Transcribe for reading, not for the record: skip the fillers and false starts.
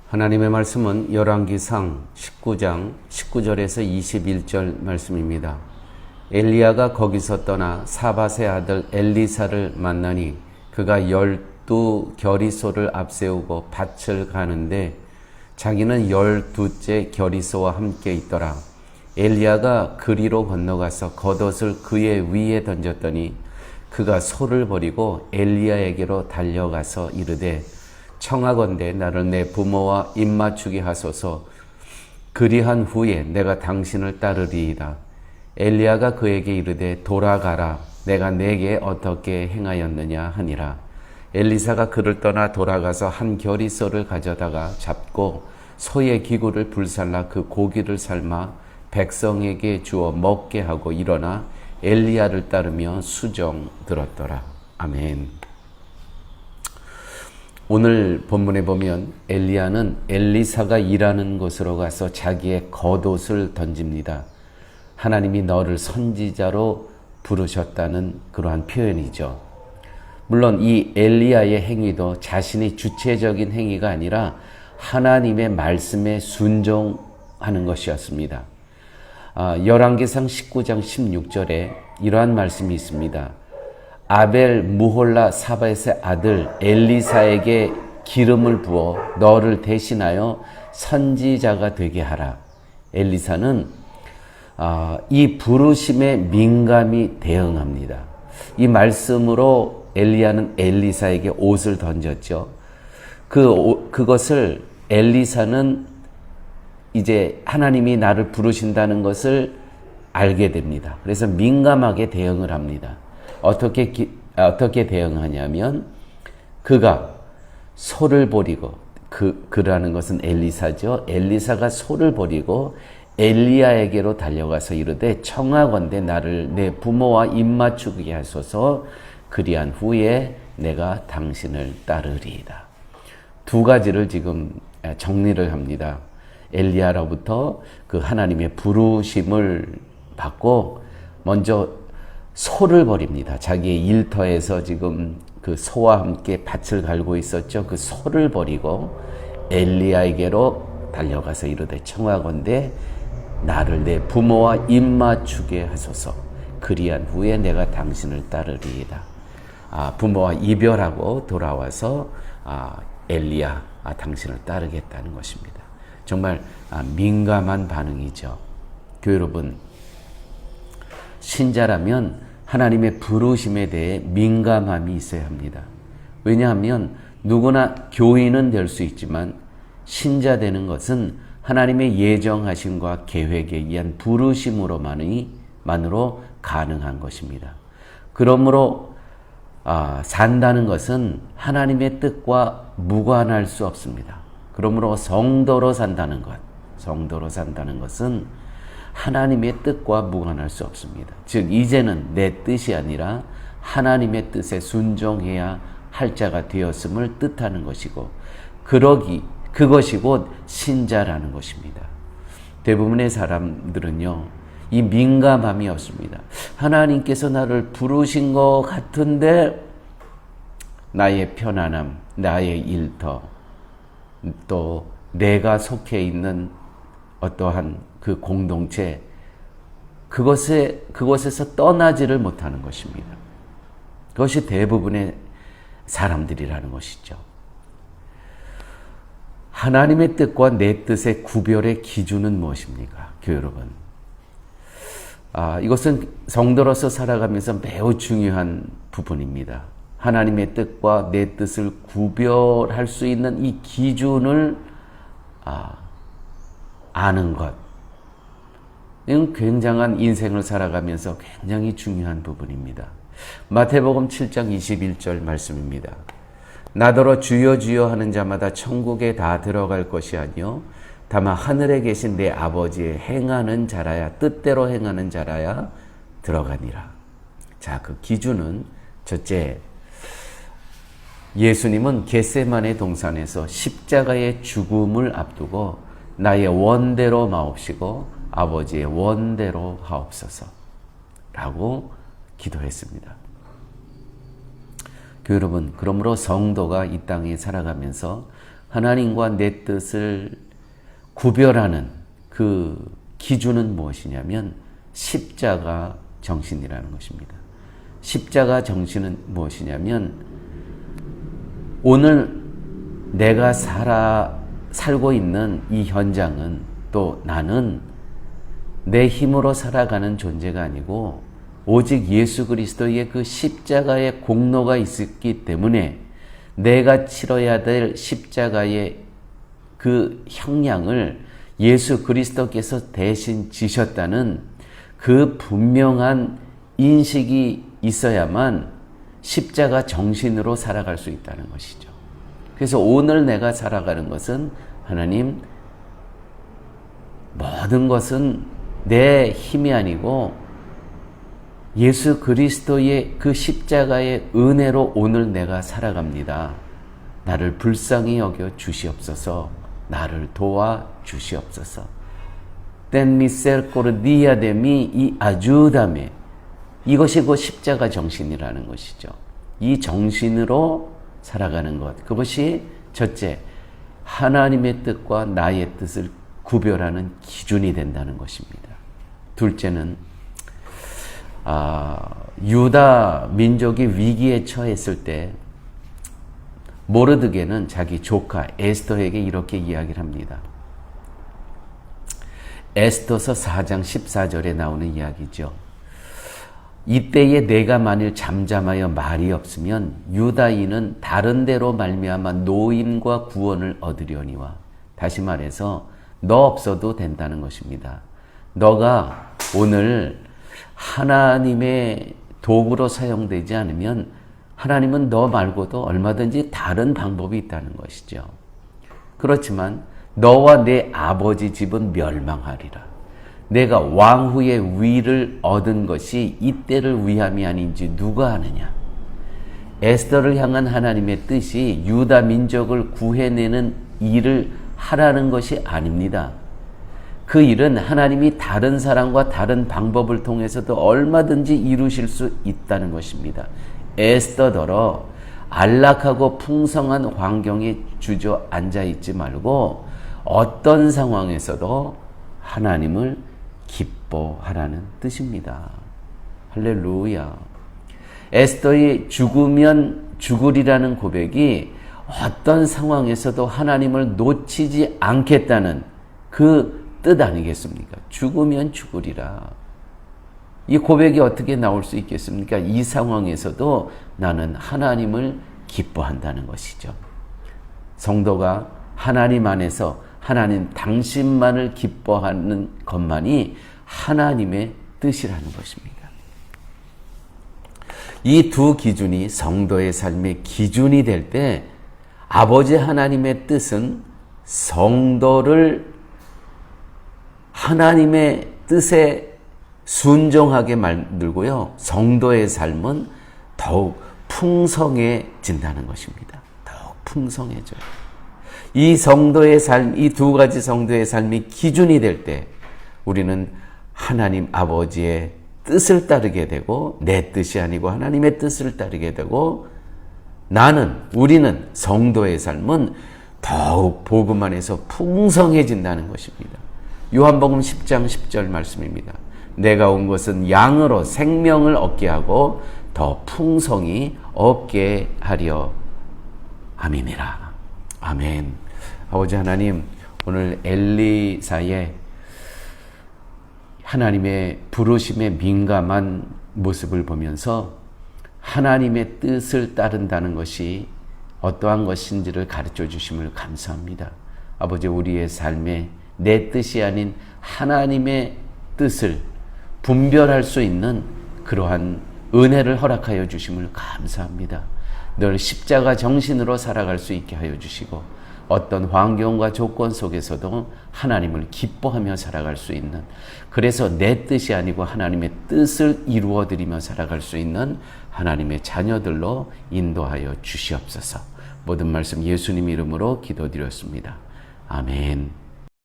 하나님의 말씀은 열왕기상 19장 19절에서 21절 말씀입니다. 엘리야가 거기서 떠나 사밧의 아들 엘리사를 만나니 그가 12겨리소를 앞세우고 밭을 가는데 자기는 12째 겨리소와 함께 있더라. 엘리야가 그리로 건너가서 겉옷을 그의 위에 던졌더니 그가 소를 버리고 엘리야에게로 달려가서 이르되 청하건대 나를 내 부모와 입맞추게 하소서. 그리한 후에 내가 당신을 따르리이다. 엘리야가 그에게 이르되 돌아가라. 내가 내게 어떻게 행하였느냐 하니라. 엘리사가 그를 떠나 돌아가서 한 겨리소를 가져다가 잡고 소의 기구를 불살라 그 고기를 삶아 백성에게 주어 먹게 하고 일어나 엘리야를 따르며 수종 들었더라. 아멘. 오늘 본문에 보면 엘리야는 엘리사가 일하는 곳으로 가서 자기의 겉옷을 던집니다. 하나님이 너를 선지자로 부르셨다는 그러한 표현이죠. 물론 이 엘리야의 행위도 자신의 주체적인 행위가 아니라 하나님의 말씀에 순종하는 것이었습니다. 열왕기상 19장 16절에 이러한 말씀이 있습니다. 아벨 무홀라 사밧의 아들 엘리사에게 기름을 부어 너를 대신하여 선지자가 되게 하라. 엘리사는 이 부르심에 민감히 대응합니다. 이 말씀으로 엘리야는 엘리사에게 옷을 던졌죠. 그것을 엘리사는 이제 하나님이 나를 부르신다는 것을 알게 됩니다. 그래서 민감하게 대응을 합니다. 어떻게 대응하냐면 그가 소를 버리고 그라는 것은 엘리사죠. 엘리사가 소를 버리고 엘리야에게로 달려가서 이르되 청하건대 나를 내 부모와 입맞추게 하소서. 그리한 후에 내가 당신을 따르리이다. 두 가지를 지금 정리를 합니다. 엘리야로부터 그 하나님의 부르심을 받고 먼저 소를 버립니다. 자기의 일터에서 지금 그 소와 함께 밭을 갈고 있었죠. 그 소를 버리고 엘리야에게로 달려가서 이르되 청하건대 나를 내 부모와 입맞추게 하소서. 그리한 후에 내가 당신을 따르리이다. 부모와 이별하고 돌아와서 엘리야 당신을 따르겠다는 것입니다. 정말 민감한 반응이죠. 교회 여러분, 신자라면 하나님의 부르심에 대해 민감함이 있어야 합니다. 왜냐하면 누구나 교인은 될 수 있지만 신자 되는 것은 하나님의 예정하심과 계획에 의한 부르심으로만으로 가능한 것입니다. 그러므로 산다는 것은 하나님의 뜻과 무관할 수 없습니다. 그러므로 성도로 산다는 것은 하나님의 뜻과 무관할 수 없습니다. 즉 이제는 내 뜻이 아니라 하나님의 뜻에 순종해야 할 자가 되었음을 뜻하는 것이고 그것이 곧 신자라는 것입니다. 대부분의 사람들은요, 이 민감함이 없습니다. 하나님께서 나를 부르신 것 같은데 나의 편안함, 나의 일터, 또 내가 속해 있는 어떠한 그 공동체, 그것에서 떠나지를 못하는 것입니다. 그것이 대부분의 사람들이라는 것이죠. 하나님의 뜻과 내 뜻의 구별의 기준은 무엇입니까? 교회 여러분, 이것은 성도로서 살아가면서 매우 중요한 부분입니다. 하나님의 뜻과 내 뜻을 구별할 수 있는 이 기준을 아는 것, 이건 굉장한 인생을 살아가면서 굉장히 중요한 부분입니다. 마태복음 7장 21절 말씀입니다. 나더러 주여 주여 하는 자마다 천국에 다 들어갈 것이 아니요 다만 하늘에 계신 내 아버지의 행하는 자라야, 뜻대로 행하는 자라야 들어가니라. 자, 그 기준은 첫째, 예수님은 겟세마네 동산에서 십자가의 죽음을 앞두고 나의 원대로 마옵시고 아버지의 원대로 하옵소서 라고 기도했습니다. 여러분, 그러므로 성도가 이 땅에 살아가면서 하나님과 내 뜻을 구별하는 그 기준은 무엇이냐면 십자가 정신이라는 것입니다. 십자가 정신은 무엇이냐면 오늘 내가 살고 있는 이 현장은 또 나는 내 힘으로 살아가는 존재가 아니고 오직 예수 그리스도의 그 십자가의 공로가 있었기 때문에 내가 치러야 될 십자가의 그 형량을 예수 그리스도께서 대신 지셨다는 그 분명한 인식이 있어야만 십자가 정신으로 살아갈 수 있다는 것이죠. 그래서 오늘 내가 살아가는 것은 하나님, 모든 것은 내 힘이 아니고 예수 그리스도의 그 십자가의 은혜로 오늘 내가 살아갑니다. 나를 불쌍히 여겨 주시옵소서. 나를 도와 주시옵소서. Ten misericordia de mí y ayúdame. 이것이 그 십자가 정신이라는 것이죠. 이 정신으로 살아가는 것. 그것이 첫째, 하나님의 뜻과 나의 뜻을 구별하는 기준이 된다는 것입니다. 둘째는 유다 민족이 위기에 처했을 때 모르드게는 자기 조카 에스더에게 이렇게 이야기를 합니다. 에스더서 4장 14절에 나오는 이야기죠. 이때에 내가 만일 잠잠하여 말이 없으면 유다인은 다른 데로 말미암아 노임과 구원을 얻으려니와. 다시 말해서 너 없어도 된다는 것입니다. 너가 오늘 하나님의 도구로 사용되지 않으면 하나님은 너 말고도 얼마든지 다른 방법이 있다는 것이죠. 그렇지만 너와 내 아버지 집은 멸망하리라. 내가 왕후의 위를 얻은 것이 이때를 위함이 아닌지 누가 아느냐. 에스더를 향한 하나님의 뜻이 유다 민족을 구해내는 일을 하라는 것이 아닙니다. 그 일은 하나님이 다른 사람과 다른 방법을 통해서도 얼마든지 이루실 수 있다는 것입니다. 에스더더러 안락하고 풍성한 환경에 주저앉아 있지 말고 어떤 상황에서도 하나님을 기뻐하라는 뜻입니다. 할렐루야. 에스더의 죽으면 죽으리라는 고백이 어떤 상황에서도 하나님을 놓치지 않겠다는 그 뜻 아니겠습니까? 죽으면 죽으리라. 이 고백이 어떻게 나올 수 있겠습니까? 이 상황에서도 나는 하나님을 기뻐한다는 것이죠. 성도가 하나님 안에서 하나님 당신만을 기뻐하는 것만이 하나님의 뜻이라는 것입니다. 이 두 기준이 성도의 삶의 기준이 될 때 아버지 하나님의 뜻은 성도를 하나님의 뜻에 순종하게 만들고요. 성도의 삶은 더욱 풍성해진다는 것입니다. 더욱 풍성해져요. 이 성도의 삶, 이 두 가지 성도의 삶이 기준이 될 때 우리는 하나님 아버지의 뜻을 따르게 되고 내 뜻이 아니고 하나님의 뜻을 따르게 되고 우리는 성도의 삶은 더욱 복음 안에서 풍성해진다는 것입니다. 요한복음 10장 10절 말씀입니다. 내가 온 것은 양으로 생명을 얻게 하고 더 풍성히 얻게 하려 함이니라. 아멘. 아버지 하나님, 오늘 엘리사의 하나님의 부르심에 민감한 모습을 보면서 하나님의 뜻을 따른다는 것이 어떠한 것인지를 가르쳐 주심을 감사합니다. 아버지, 우리의 삶에 내 뜻이 아닌 하나님의 뜻을 분별할 수 있는 그러한 은혜를 허락하여 주심을 감사합니다. 늘 십자가 정신으로 살아갈 수 있게 하여 주시고 어떤 환경과 조건 속에서도 하나님을 기뻐하며 살아갈 수 있는, 그래서 내 뜻이 아니고 하나님의 뜻을 이루어드리며 살아갈 수 있는 하나님의 자녀들로 인도하여 주시옵소서. 모든 말씀 예수님 이름으로 기도드렸습니다. 아멘.